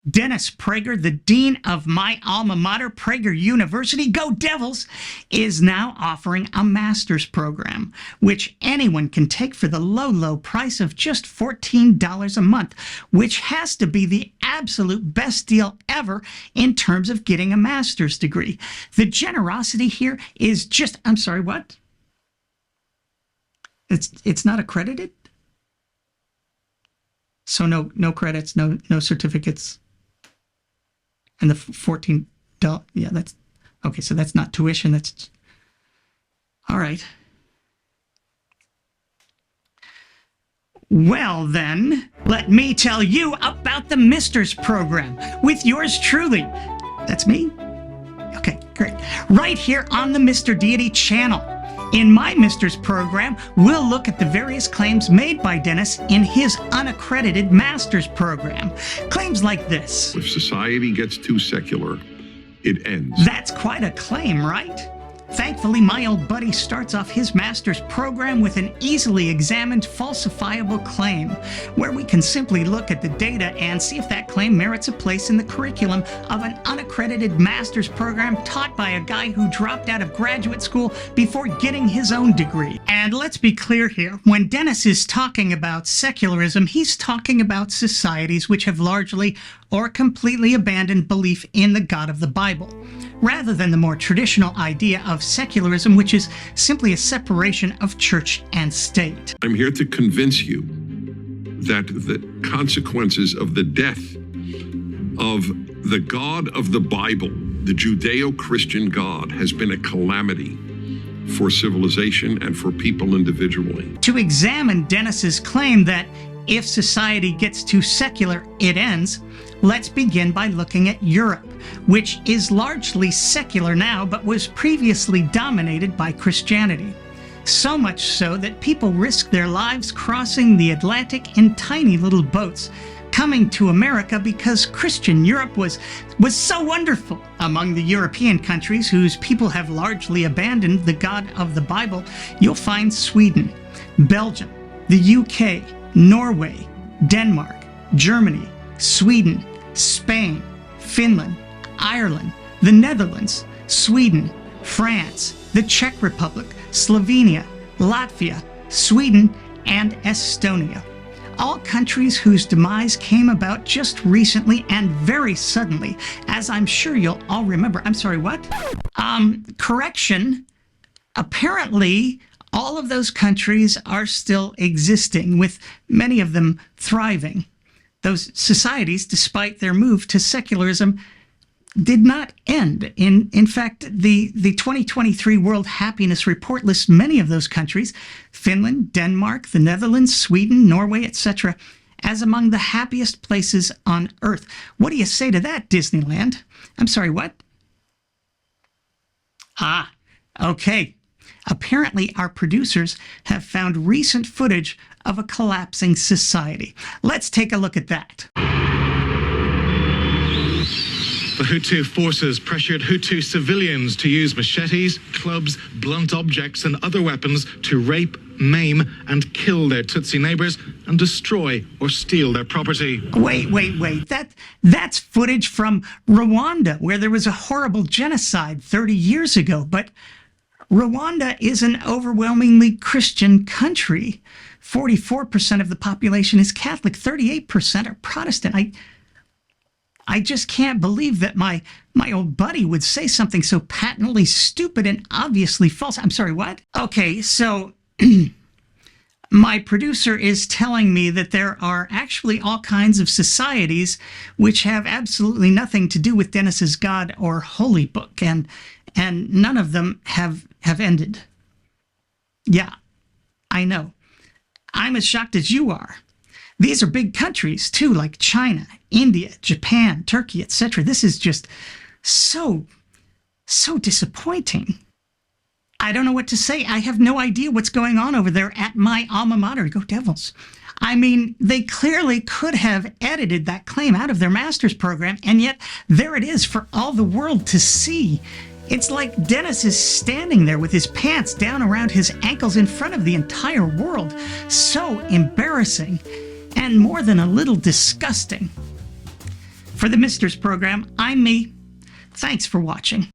Dennis Prager, the dean of my alma mater, Prager University, go Devils, is now offering a master's program, which anyone can take for the low, low price of just $14 a month, which has to be the absolute best deal ever in terms of getting a master's degree. The generosity here is just, I'm sorry, what? It's not accredited? So no credits, no certificates. And the $14, yeah, that's, okay, so that's not tuition, that's, all right. Well then, let me tell you about the Misters program with yours truly. That's me? Okay, great. Right here on the Mr. Deity channel. In my Misters program, we'll look at the various claims made by Dennis in his unaccredited master's program. Claims like this. If society gets too secular, it ends. That's quite a claim, right? Thankfully, my old buddy starts off his master's program with an easily examined falsifiable claim, where we can simply look at the data and see if that claim merits a place in the curriculum of an unaccredited master's program taught by a guy who dropped out of graduate school before getting his own degree. And let's be clear here, when Dennis is talking about secularism, he's talking about societies which have largely or completely abandoned belief in the God of the Bible, rather than the more traditional idea of secularism, which is simply a separation of church and state. I'm here to convince you that the consequences of the death of the God of the Bible, the Judeo-Christian God, has been a calamity for civilization and for people individually. To examine Dennis's claim that if society gets too secular, it ends, let's begin by looking at Europe, which is largely secular now, but was previously dominated by Christianity. So much so that people risk their lives crossing the Atlantic in tiny little boats, coming to America because Christian Europe was so wonderful. Among the European countries whose people have largely abandoned the God of the Bible, you'll find Sweden, Belgium, the UK, Norway, Denmark, Germany, Sweden, Spain, Finland, Ireland, the Netherlands, Sweden, France, the Czech Republic, Slovenia, Latvia, Sweden, and Estonia. All countries whose demise came about just recently and very suddenly, as I'm sure you'll all remember. I'm sorry, what? Correction. Apparently, all of those countries are still existing, with many of them thriving. Those societies, despite their move to secularism, did not end. In fact, the 2023 World Happiness Report lists many of those countries, Finland, Denmark, the Netherlands, Sweden, Norway, etc., as among the happiest places on Earth. What do you say to that, Disneyland? I'm sorry, what? Ah, okay. Apparently, our producers have found recent footage of a collapsing society. Let's take a look at that. The Hutu forces pressured Hutu civilians to use machetes, clubs, blunt objects and other weapons to rape, maim and kill their Tutsi neighbors and destroy or steal their property. Wait. That's footage from Rwanda, where there was a horrible genocide 30 years ago. But Rwanda is an overwhelmingly Christian country. 44% of the population is Catholic, 38% are Protestant. I just can't believe that my old buddy would say something so patently stupid and obviously false. I'm sorry, what? Okay, so my producer is telling me that there are actually all kinds of societies which have absolutely nothing to do with Dennis's God or Holy Book, and none of them have ended. Yeah, I know. I'm as shocked as you are. These are big countries, too, like China, India, Japan, Turkey, etc. This is just so disappointing. I don't know what to say. I have no idea what's going on over there at my alma mater. Go Devils. I mean, they clearly could have edited that claim out of their master's program, and yet there it is for all the world to see. It's like Dennis is standing there with his pants down around his ankles in front of the entire world. So embarrassing. And more than a little disgusting. For the Misters program, I'm me. Thanks for watching.